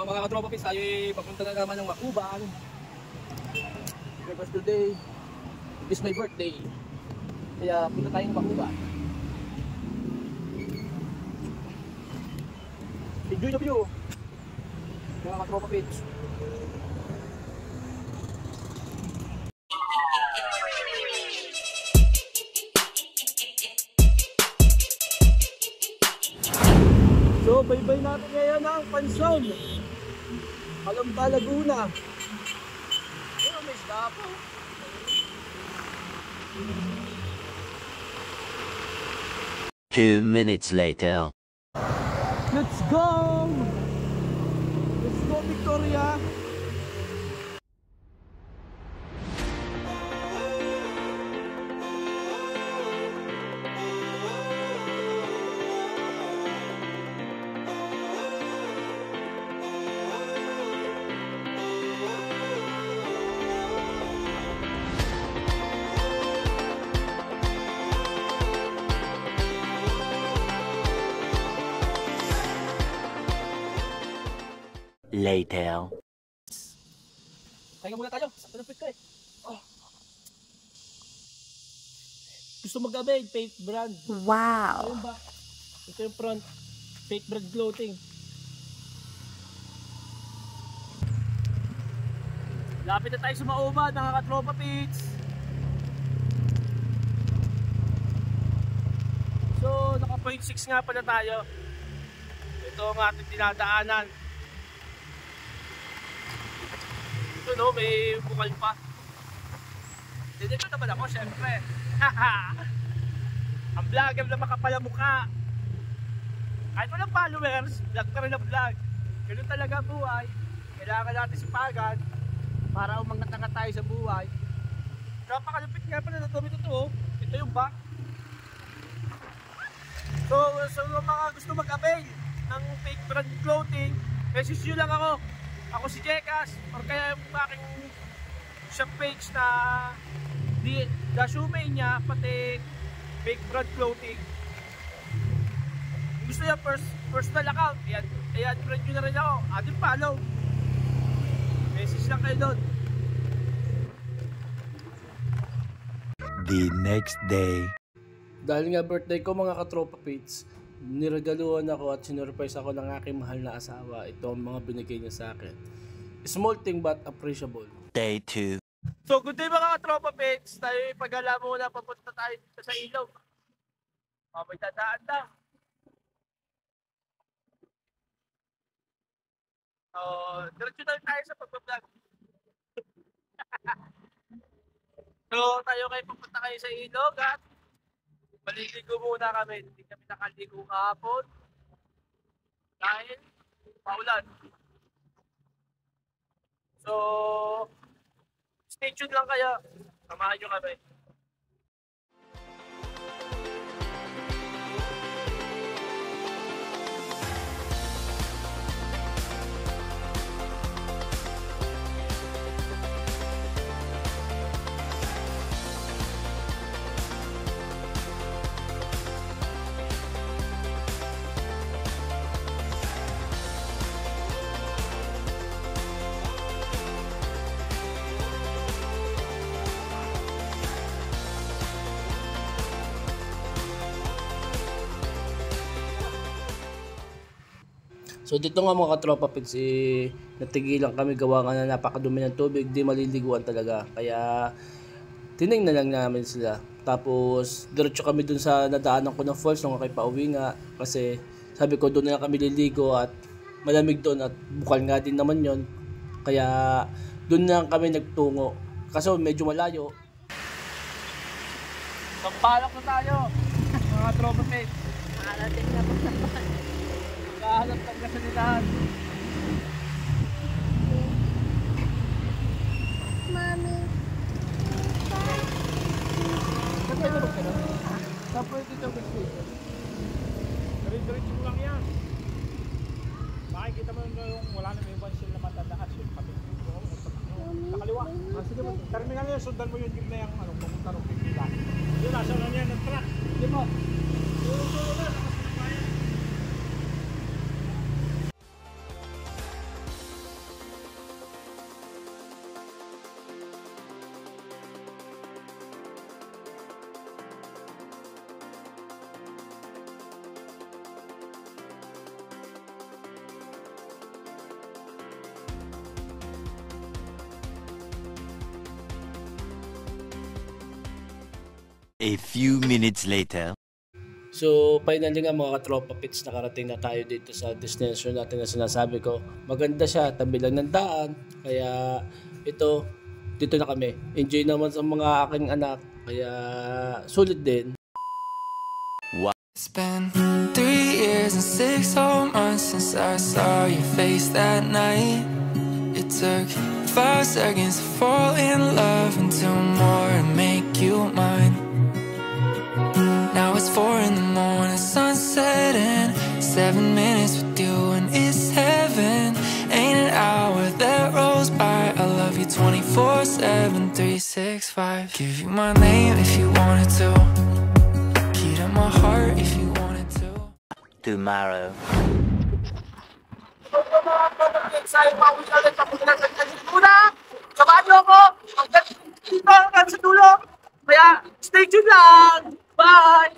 mga katropa pits, tayo papunta na naman ng Makuban. Because today is my birthday. Kaya punta tayo ng Makuban. Enjoy the view, mga katropa pits. So, baybay natin ngayon ang Pansyon, Calamba, Laguna. Pero may isda po. Two minutes later. Let's go! Let's go, Victoria! Later. Kaya muna tayo, sakto ng pit ko eh. Oh. Gusto mag-avail, fake brand. Wow! Ayun ba? Ito yung front, fake brand clothing. Lapit na tayo sa Maubad, mga katropa pits. So, naka 0.6 nga pala tayo. Ito ang ating dinadaanan. Ito no, may bukal pa. Dito naman ako, syempre. Ang vlogger na makapala mukha. Kahit walang followers, vlog pa rin ang vlog. Ganun talaga buhay. Kailangan natin sipagan para umangat-angat tayo sa buhay. Napakalupit nga pala na ito. Ito yung back. So mga gusto mag-avail ng fake brand clothing, message nyo lang ako. Ako si Jekas, or kaya yung aking shop page na The Shoemania, pati fake brand clothing. Kung gusto yung personal account, ayan friend nyo na rin ako. Atin follow. Message lang kayo doon. The next day. Dahil nga birthday ko, mga katropa pits, niregaluhan ako at sinurprise ako ng aking mahal na asawa. Ito ang mga binigay niya sa akin. Small thing but appreciable. Day 2. So good day, mga katropa pits. Tayo ipagala muna, papunta tayo dito sa ilog. May dadaan na. So diretso na tayo sa pagbablog. So tayo kayo, pupunta kayo sa ilog at maliligo muna kami. Hindi kami nakaligo kahapon dahil paulan. So, stay tuned lang kayo. Samahan nyo kami. So dito nga, mga katropa pits, natigilan kami gawa nga na napakadumi ng tubig, di maliliguan talaga. Kaya tinignan lang namin sila. Tapos diretso kami dun sa nadaanan ko ng falls nung ako'y pauwi nga. Kasi sabi ko doon na lang kami liligo at malamig doon at bukal nga din naman yon. Kaya doon na lang kami nagtungo. Kaso medyo malayo. Sampalok na tayo, mga katropa pits. Nakarating na po sa bahay. Kahanap ng gasolinahan. Mami. Saan tayo ka na? Saan pwede dito ang gasolinahan? Diretso mo lang yan. Makikita mo yung wala na may bansil na matandaan. Nakaliwa. Sige mo. Terminal yun, sundan mo yung jeep na yung pumunta rin pipila. Yun, nasa lang yan ng truck. Sige mo. Sulo na, nakasipayan. A few minutes later. So, finally nga mga katropa pits, nakarating na tayo dito sa destination natin na sinasabi ko. Maganda siya, tabi lang ng daan. Kaya ito, dito na kami. Enjoy naman sa mga aking anak. Kaya sulit din. It's been 3 years and 6 whole months since I saw your face that night. It took 5 seconds to fall in love and 2 more to make you mine. Now it's 4 in the morning, sun setting. 7 minutes with you and it's heaven. Ain't an hour that rolls by. I love you 24/7, 365. Give you my name if you wanted to. Key to my heart if you wanted to. Tomorrow. Sa'yo pa ako ulit ako samahan niyo ako hanggang dito hanggang sa dulo. Kaya stay tuned lang. Bye!